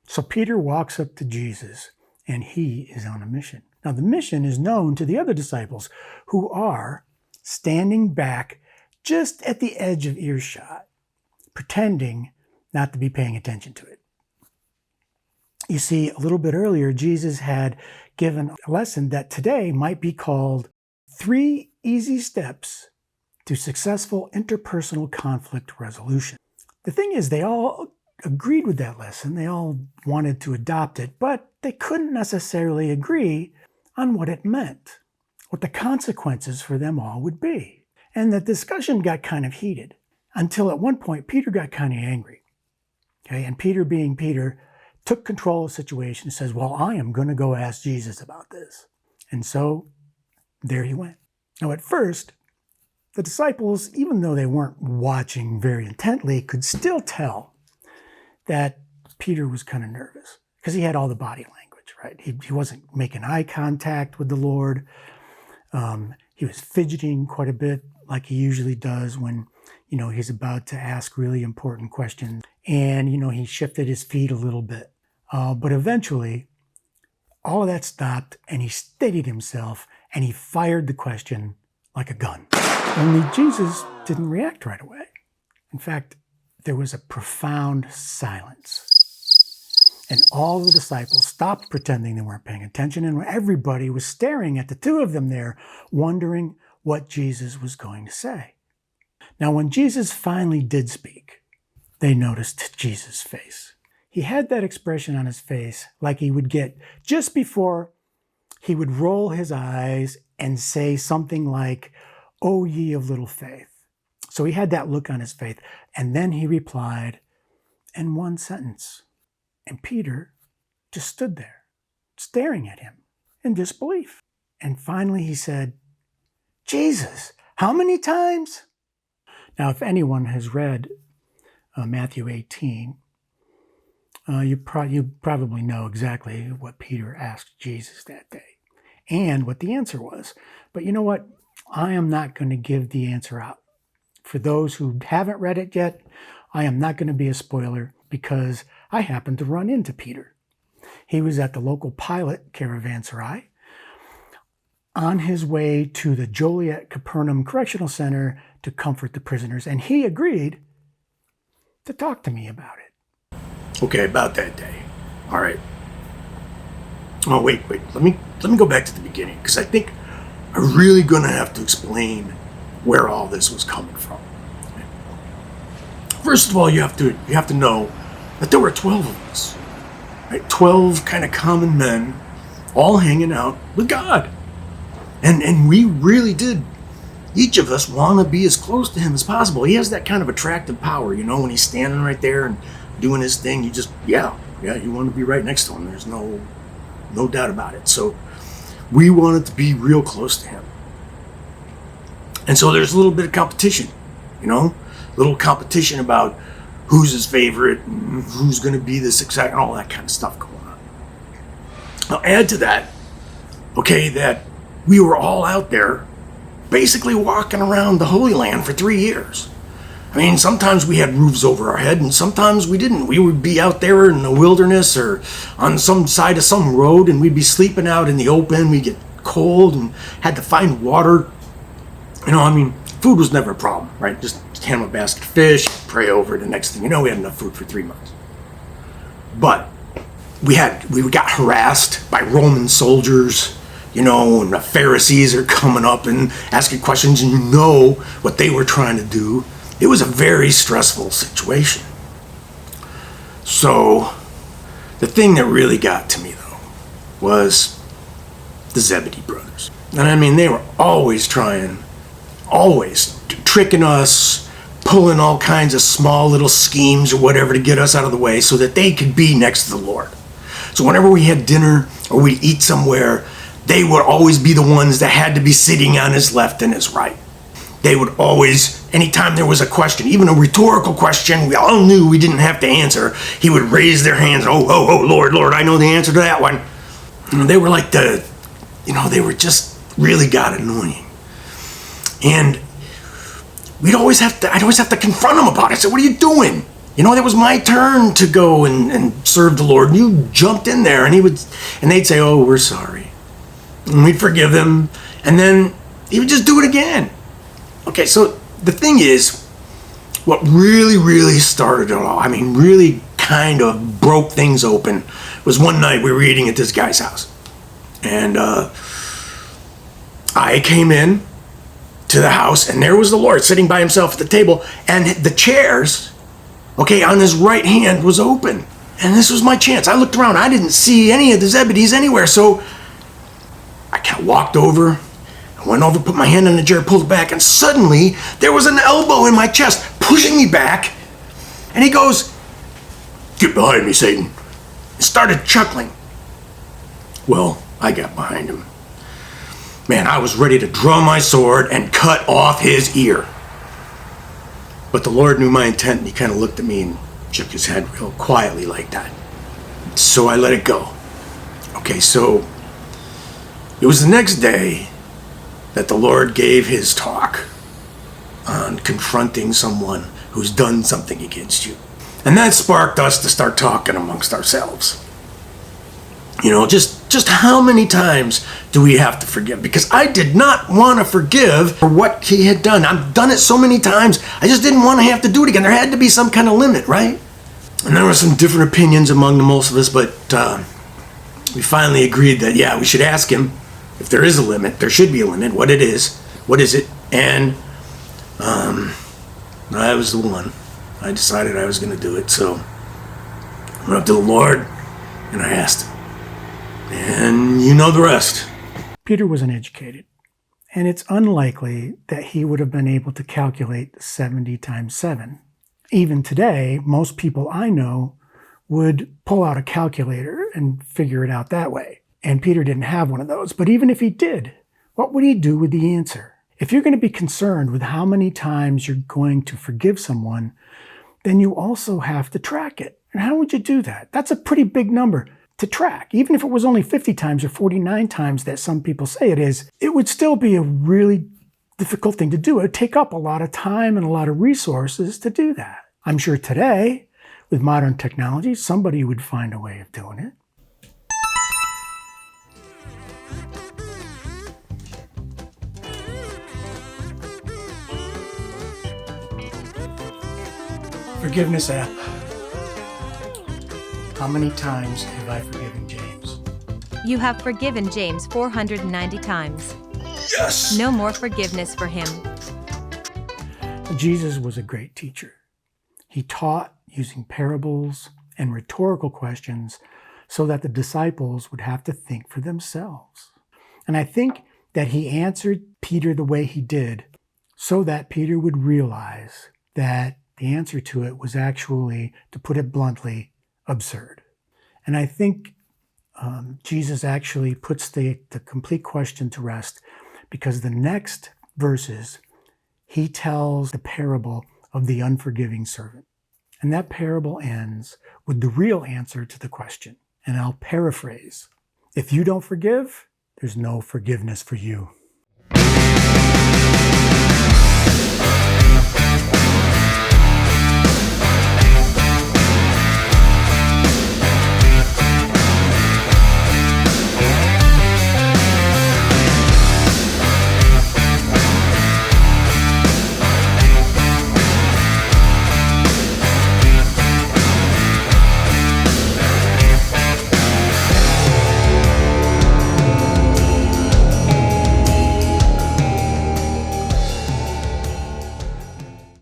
So Peter walks up to Jesus, and he is on a mission. Now, the mission is known to the other disciples, who are standing back just at the edge of earshot, pretending not to be paying attention to it. You see, a little bit earlier, Jesus had given a lesson that today might be called 3 Easy Steps to Successful Interpersonal Conflict Resolution. The thing is, they all agreed with that lesson. They all wanted to adopt it, but they couldn't necessarily agree on what it meant, what the consequences for them all would be. And the discussion got kind of heated until at one point Peter got kind of angry. Okay, and Peter, being Peter, took control of the situation and says, well, I am going to go ask Jesus about this. And so there he went. Now, at first, the disciples, even though they weren't watching very intently, could still tell that Peter was kind of nervous because he had all the body language, right? He wasn't making eye contact with the Lord. He was fidgeting quite a bit like he usually does when, he's about to ask really important questions. And, he shifted his feet a little bit. But eventually, all of that stopped and he steadied himself and he fired the question like a gun. Only Jesus didn't react right away. In fact, there was a profound silence. And all the disciples stopped pretending they weren't paying attention, and everybody was staring at the two of them there, wondering what Jesus was going to say. Now, when Jesus finally did speak, they noticed Jesus' face. He had that expression on his face like he would get just before he would roll his eyes and say something like, "O ye of little faith." So he had that look on his face. And then he replied in one sentence. And Peter just stood there, staring at him in disbelief. And finally he said, "Jesus, how many times?" Now, if anyone has read Matthew 18, you probably know exactly what Peter asked Jesus that day and what the answer was. But you know what? I am not going to give the answer out. For those who haven't read it yet, I am not going to be a spoiler because I happened to run into Peter. He was at the local pilot caravanserai on his way to the Joliet Capernaum Correctional Center to comfort the prisoners, and he agreed to talk to me about it. Okay, about that day. All right. Oh, wait. Let me go back to the beginning, because I think I'm really going to have to explain where all this was coming from. First of all, you have to know that there were 12 of us, right? 12 kind of common men, all hanging out with God, and we really did. Each of us want to be as close to him as possible. He has that kind of attractive power, when he's standing right there and doing his thing. You just, you want to be right next to him. There's no doubt about it. So we wanted to be real close to him. And so there's a little bit of competition, little competition about who's his favorite, and who's going to be the success, and all that kind of stuff going on. Now add to that, that we were all out there basically walking around the Holy Land for 3 years. I mean, sometimes we had roofs over our head and sometimes we didn't. We would be out there in the wilderness or on some side of some road and we'd be sleeping out in the open. We'd get cold and had to find water. Food was never a problem, right? Just hand them a basket of fish, pray over it. The next thing you know, we had enough food for 3 months. But we got harassed by Roman soldiers, and the Pharisees are coming up and asking questions, and what they were trying to do. It was a very stressful situation. So the thing that really got to me, though, was the Zebedee brothers. And they were always tricking us, pulling all kinds of small little schemes or whatever to get us out of the way so that they could be next to the Lord. So whenever we had dinner or we'd eat somewhere, they would always be the ones that had to be sitting on his left and his right. They would always, anytime there was a question, even a rhetorical question we all knew we didn't have to answer, he would raise their hands, oh, Lord, I know the answer to that one. And they were like they were just really got annoying. And I'd always have to confront them about it. I said, what are you doing? It was my turn to go and serve the Lord. And you jumped in there, and they'd say, oh, we're sorry. And we'd forgive them. And then he would just do it again. Okay, so the thing is, what really, really started it all, really kind of broke things open, was one night we were eating at this guy's house. And I came in to the house, and there was the Lord sitting by himself at the table, and the chairs, on his right hand was open. And this was my chance. I looked around. I didn't see any of the Zebedees anywhere, so I kind of walked over. I went over, put my hand on the chair, pulled it back, and suddenly there was an elbow in my chest pushing me back. And he goes, "Get behind me, Satan." And started chuckling. Well, I got behind him. Man, I was ready to draw my sword and cut off his ear. But the Lord knew my intent, and he kind of looked at me and shook his head real quietly like that. So I let it go. Okay, so it was the next day that the Lord gave his talk on confronting someone who's done something against you. And that sparked us to start talking amongst ourselves. Just how many times do we have to forgive? Because I did not want to forgive for what he had done. I've done it so many times, I just didn't want to have to do it again. There had to be some kind of limit, right? And there were some different opinions among the most of us, but we finally agreed that, yeah, we should ask him if there is a limit. There should be a limit. What is it? And I was the one. I decided I was going to do it. So I went up to the Lord and I asked him. And you know the rest. Peter was uneducated, and it's unlikely that he would have been able to calculate 70 times 7. Even today, most people I know would pull out a calculator and figure it out that way. And Peter didn't have one of those. But even if he did, what would he do with the answer? If you're going to be concerned with how many times you're going to forgive someone, then you also have to track it. And how would you do that? That's a pretty big number to track. Even if it was only 50 times or 49 times that some people say it is, it would still be a really difficult thing to do. It would take up a lot of time and a lot of resources to do that. I'm sure today, with modern technology, somebody would find a way of doing it. Forgiveness app. How many times have I forgiven James? You have forgiven James 490 times. Yes! No more forgiveness for him. Jesus was a great teacher. He taught using parables and rhetorical questions so that the disciples would have to think for themselves. And I think that he answered Peter the way he did so that Peter would realize that the answer to it was actually, to put it bluntly, absurd. And I think Jesus actually puts the complete question to rest, because the next verses, he tells the parable of the unforgiving servant. And that parable ends with the real answer to the question. And I'll paraphrase. If you don't forgive, there's no forgiveness for you.